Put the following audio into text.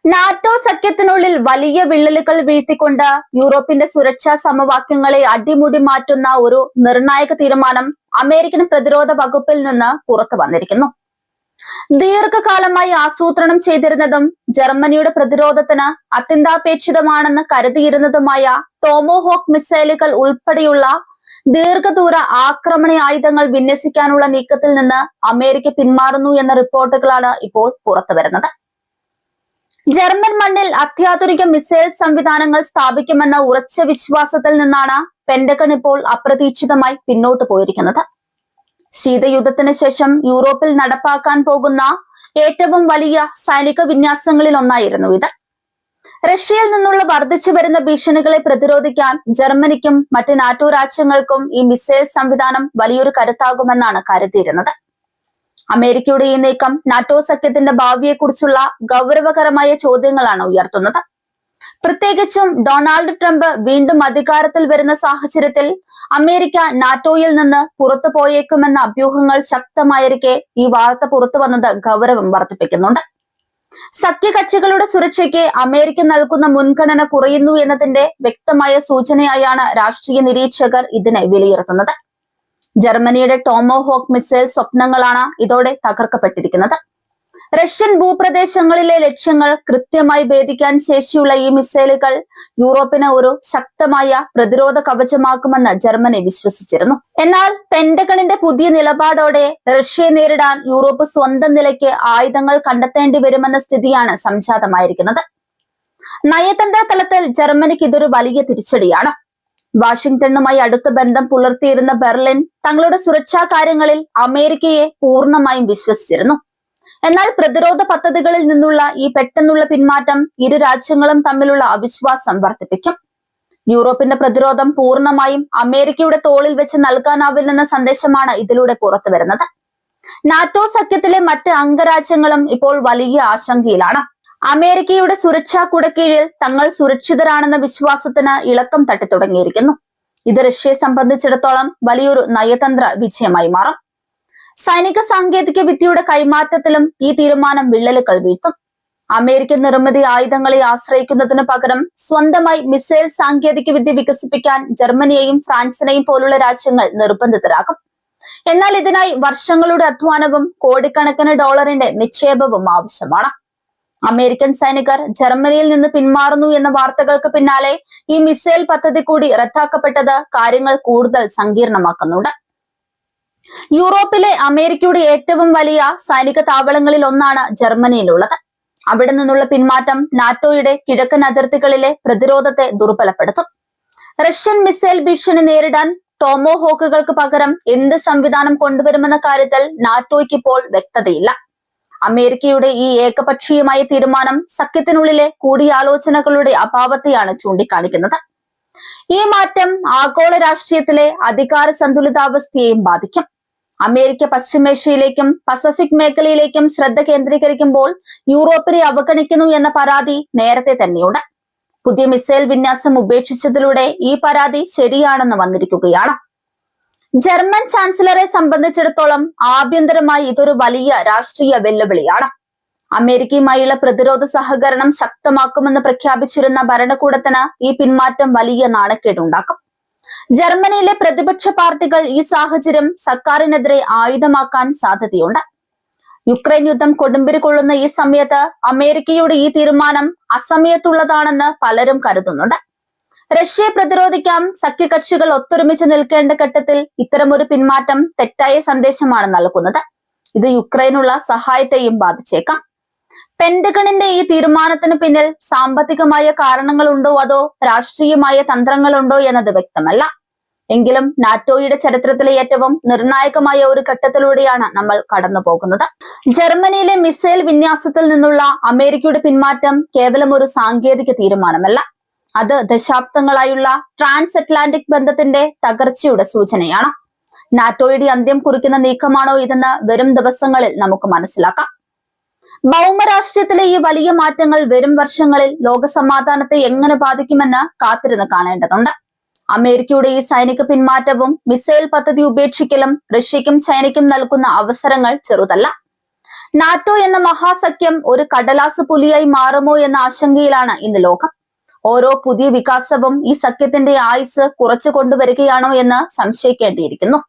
NATO സഖ്യത്തിനുള്ളിൽ വലിയ വിള്ളലുകൾ വീഴ്ത്തിക്കൊണ്ട് യൂറോപ്പിന്റെ സുരക്ഷാ സമവാക്യങ്ങളെ അടിമുടി മാറ്റുന്ന ഒരു നിർണായക തീരുമാനം അമേരിക്കൻ പ്രതിരോധ വകുപ്പിൽ നിന്ന് പുറത്തു വന്നിരിക്കുന്നു. ദീർഘകാലമായി ആസൂത്രണം ചെയ്തിരുന്നതും ജർമ്മനിയുടെ പ്രതിരോധത്തിന് അത്യന്താപേക്ഷിതമാണെന്ന് കരുതിയിരുന്നതുമായ ടോമോഹോക്ക് മിസൈലുകൾ ഉൾപ്പെടെയുള്ള ദീർഘദൂര ആക്രമണ ആയുധങ്ങൾ വിന്യസിക്കാനുള്ള നീക്കത്തിൽ നിന്ന് അമേരിക്ക പിന്മാറുന്നു എന്ന റിപ്പോർട്ടുകളാണ് ഇപ്പോൾ പുറത്തുവരുന്നത്. ജർമ്മൻ മണ്ണിൽ അത്യാധുനിക മിസൈൽ സംവിധാനങ്ങൾ സ്ഥാപിക്കുമെന്ന ഉറച്ച വിശ്വാസത്തിൽ നിന്നാണ് പെന്റഗൺ ഇപ്പോൾ അപ്രതീക്ഷിതമായി പിന്നോട്ട് പോയിരിക്കുന്നത്. ശീതയുദ്ധത്തിന് ശേഷം യൂറോപ്പിൽ നടപ്പാക്കാൻ പോകുന്ന ഏറ്റവും വലിയ സൈനിക വിന്യാസങ്ങളിൽ ഒന്നായിരുന്നു ഇത്. റഷ്യയിൽ നിന്നുള്ള വർദ്ധിച്ചു വരുന്ന ഭീഷണികളെ പ്രതിരോധിക്കാൻ ജർമ്മനിക്കും മറ്റ് നാറ്റോ രാജ്യങ്ങൾക്കും ഈ മിസൈൽ സംവിധാനം വലിയൊരു കരുത്താകുമെന്നാണ് കരുതിയിരുന്നത്. അമേരിക്കയുടെ ഈ നീക്കം നാറ്റോ സഖ്യത്തിന്റെ ഭാവിയെക്കുറിച്ചുള്ള ഗൗരവകരമായ ചോദ്യങ്ങളാണ് ഉയർത്തുന്നത്. പ്രത്യേകിച്ചും ഡൊണാൾഡ് ട്രംപ് വീണ്ടും അധികാരത്തിൽ വരുന്ന സാഹചര്യത്തിൽ അമേരിക്ക നാറ്റോയിൽ നിന്ന് പുറത്തു പോയേക്കുമെന്ന അഭ്യൂഹങ്ങൾ ശക്തമായിരിക്കെ ഈ വാർത്ത പുറത്തു വന്നത് ഗൗരവം വർദ്ധിപ്പിക്കുന്നുണ്ട്. സഖ്യകക്ഷികളുടെ സുരക്ഷയ്ക്ക് അമേരിക്ക നൽകുന്ന മുൻഗണന കുറയുന്നു എന്നതിന്റെ വ്യക്തമായ സൂചനയായാണ് രാഷ്ട്രീയ നിരീക്ഷകർ ഇതിനെ വിലയിരുത്തുന്നത്. ജർമ്മനിയുടെ ടോമോഹോക്ക് മിസൈൽ സ്വപ്നങ്ങളാണ് ഇതോടെ തകർക്കപ്പെട്ടിരിക്കുന്നത്. റഷ്യൻ ഭൂപ്രദേശങ്ങളിലെ ലക്ഷ്യങ്ങൾ കൃത്യമായി ഭേദിക്കാൻ ശേഷിയുള്ള ഈ മിസൈലുകൾ യൂറോപ്പിന് ഒരു ശക്തമായ പ്രതിരോധ കവചമാക്കുമെന്ന് ജർമ്മനി വിശ്വസിച്ചിരുന്നു. എന്നാൽ പെന്റഗണിന്റെ പുതിയ നിലപാടോടെ റഷ്യയെ നേരിടാൻ യൂറോപ്പ് സ്വന്തം നിലയ്ക്ക് ആയുധങ്ങൾ കണ്ടെത്തേണ്ടി വരുമെന്ന സ്ഥിതിയാണ് സംജാതമായിരിക്കുന്നത്. നയതന്ത്ര തലത്തിൽ ജർമ്മനിക്ക് ഇതൊരു വലിയ തിരിച്ചടിയാണ്. വാഷിംഗ്ടണുമായി അടുത്ത ബന്ധം പുലർത്തിയിരുന്ന ബെർലിൻ തങ്ങളുടെ സുരക്ഷാ കാര്യങ്ങളിൽ അമേരിക്കയെ പൂർണ്ണമായും വിശ്വസിച്ചിരുന്നു. എന്നാൽ പ്രതിരോധ പദ്ധതികളിൽ നിന്നുള്ള ഈ പെട്ടെന്നുള്ള പിന്മാറ്റം ഇരു രാജ്യങ്ങളും തമ്മിലുള്ള അവിശ്വാസം വർദ്ധിപ്പിക്കും. യൂറോപ്പിന്റെ പ്രതിരോധം പൂർണ്ണമായും അമേരിക്കയുടെ തോളിൽ വെച്ച് നൽകാനാവില്ലെന്ന സന്ദേശമാണ് ഇതിലൂടെ പുറത്തു വരുന്നത്. നാറ്റോ സഖ്യത്തിലെ മറ്റ് അംഗരാജ്യങ്ങളും ഇപ്പോൾ വലിയ ആശങ്കയിലാണ്. അമേരിക്കയുടെ സുരക്ഷാ കുടക്കീഴിൽ തങ്ങൾ സുരക്ഷിതരാണെന്ന വിശ്വാസത്തിന് ഇളക്കം തട്ടി തുടങ്ങിയിരിക്കുന്നു. ഇത് റഷ്യയെ സംബന്ധിച്ചിടത്തോളം വലിയൊരു നയതന്ത്ര വിജയമായി മാറും. സൈനിക സാങ്കേതിക വിദ്യയുടെ കൈമാറ്റത്തിലും ഈ തീരുമാനം വിള്ളലുകൾ വീഴ്ത്തും. അമേരിക്കൻ നിർമ്മിത ആയുധങ്ങളെ ആശ്രയിക്കുന്നതിന് പകരം സ്വന്തമായി മിസൈൽ സാങ്കേതിക വിദ്യ വികസിപ്പിക്കാൻ ജർമ്മനിയെയും ഫ്രാൻസിനെയും പോലുള്ള രാജ്യങ്ങൾ നിർബന്ധിതരാകും. എന്നാൽ ഇതിനായി വർഷങ്ങളുടെ അധ്വാനവും കോടിക്കണക്കിന് ഡോളറിന്റെ നിക്ഷേപവും ആവശ്യമാണ്. അമേരിക്കൻ സൈനികർ ജർമ്മനിയിൽ നിന്ന് പിന്മാറുന്നു എന്ന വാർത്തകൾക്ക് പിന്നാലെ ഈ മിസൈൽ പദ്ധതി കൂടി റദ്ദാക്കപ്പെട്ടത് കാര്യങ്ങൾ കൂടുതൽ സങ്കീർണമാക്കുന്നുണ്ട്. യൂറോപ്പിലെ അമേരിക്കയുടെ ഏറ്റവും വലിയ സൈനിക താവളങ്ങളിൽ ഒന്നാണ് ജർമ്മനിയിലുള്ളത്. അവിടെ നിന്നുള്ള പിന്മാറ്റം നാറ്റോയുടെ കിഴക്കൻ അതിർത്തികളിലെ പ്രതിരോധത്തെ ദുർബലപ്പെടുത്തും. റഷ്യൻ മിസൈൽ ഭീഷണി നേരിടാൻ ടോമോഹോക്കുകൾക്ക് പകരം എന്ത് സംവിധാനം കൊണ്ടുവരുമെന്ന കാര്യത്തിൽ നാറ്റോയ്ക്ക് ഇപ്പോൾ വ്യക്തതയില്ല. അമേരിക്കയുടെ ഈ ഏകപക്ഷീയമായ തീരുമാനം സഖ്യത്തിനുള്ളിലെ കൂടിയാലോചനകളുടെ അഭാവത്തെയാണ് ചൂണ്ടിക്കാണിക്കുന്നത്. ഈ മാറ്റം ആഗോള രാഷ്ട്രീയത്തിലെ അധികാര സന്തുലിതാവസ്ഥയെയും ബാധിക്കും. അമേരിക്ക പശ്ചിമേഷ്യയിലേക്കും പസഫിക് മേഖലയിലേക്കും ശ്രദ്ധ കേന്ദ്രീകരിക്കുമ്പോൾ യൂറോപ്പിനെ അവഗണിക്കുന്നു എന്ന പരാതി നേരത്തെ തന്നെയുണ്ട്. പുതിയ മിസൈൽ വിന്യാസം ഉപേക്ഷിച്ചതിലൂടെ ഈ പരാതി ശരിയാണെന്ന് വന്നിരിക്കുകയാണ്. ജർമ്മൻ ചാൻസലറെ സംബന്ധിച്ചിടത്തോളം ആഭ്യന്തരമായി ഇതൊരു വലിയ രാഷ്ട്രീയ വെല്ലുവിളിയാണ്. അമേരിക്കയുമായുള്ള പ്രതിരോധ സഹകരണം ശക്തമാക്കുമെന്ന് പ്രഖ്യാപിച്ചിരുന്ന ഭരണകൂടത്തിന് ഈ പിന്മാറ്റം വലിയ നാണക്കേടുണ്ടാക്കും. ജർമ്മനിയിലെ പ്രതിപക്ഷ പാർട്ടികൾ ഈ സാഹചര്യം സർക്കാരിനെതിരെ ആയുധമാക്കാൻ സാധ്യതയുണ്ട്. യുക്രൈൻ യുദ്ധം കൊടുമ്പിരി കൊള്ളുന്ന ഈ സമയത്ത് അമേരിക്കയുടെ ഈ തീരുമാനം അസമയത്തുള്ളതാണെന്ന് പലരും കരുതുന്നുണ്ട്. റഷ്യയെ പ്രതിരോധിക്കാൻ സഖ്യകക്ഷികൾ ഒത്തൊരുമിച്ച് നിൽക്കേണ്ട ഘട്ടത്തിൽ ഇത്തരമൊരു പിന്മാറ്റം തെറ്റായ സന്ദേശമാണ് നൽകുന്നത്. ഇത് യുക്രൈനുള്ള സഹായത്തെയും ബാധിച്ചേക്കാം. പെന്റഗണിന്റെ ഈ തീരുമാനത്തിന് പിന്നിൽ സാമ്പത്തികമായ കാരണങ്ങളുണ്ടോ അതോ രാഷ്ട്രീയമായ തന്ത്രങ്ങളുണ്ടോ എന്നത് വ്യക്തമല്ല. എങ്കിലും നാറ്റോയുടെ ചരിത്രത്തിലെ ഏറ്റവും നിർണായകമായ ഒരു ഘട്ടത്തിലൂടെയാണ് നമ്മൾ കടന്നു പോകുന്നത്. ജർമ്മനിയിലെ മിസൈൽ വിന്യാസത്തിൽ നിന്നുള്ള അമേരിക്കയുടെ പിന്മാറ്റം കേവലം ഒരു സാങ്കേതിക തീരുമാനമല്ല. അത് ദശാബ്ദങ്ങളായുള്ള ട്രാൻസ് അറ്റ്ലാന്റിക് ബന്ധത്തിന്റെ തകർച്ചയുടെ സൂചനയാണ്. നാറ്റോയുടെ അന്ത്യം കുറിക്കുന്ന നീക്കമാണോ ഇതെന്ന് വരും ദിവസങ്ങളിൽ നമുക്ക് മനസ്സിലാക്കാം. ഭൗമരാഷ്ട്രീയത്തിലെ ഈ വലിയ മാറ്റങ്ങൾ വരും വർഷങ്ങളിൽ ലോക സമാധാനത്തെ എങ്ങനെ ബാധിക്കുമെന്ന് കാത്തിരുന്ന് കാണേണ്ടതുണ്ട്. അമേരിക്കയുടെ ഈ സൈനിക പിന്മാറ്റവും മിസൈൽ പദ്ധതി ഉപേക്ഷിക്കലും റഷ്യയ്ക്കും ചൈനയ്ക്കും നൽകുന്ന അവസരങ്ങൾ ചെറുതല്ല. നാറ്റോ എന്ന മഹാസഖ്യം ഒരു കടലാസ് പുലിയായി മാറുമോ എന്ന ആശങ്കയിലാണ് ഇന്ന് ലോകം. ഓരോ പുതിയ വികാസവും ഈ സഖ്യത്തിന്റെ ആയുസ് കുറച്ചു കൊണ്ടുവരികയാണോ എന്ന് സംശയിക്കേണ്ടിയിരിക്കുന്നു.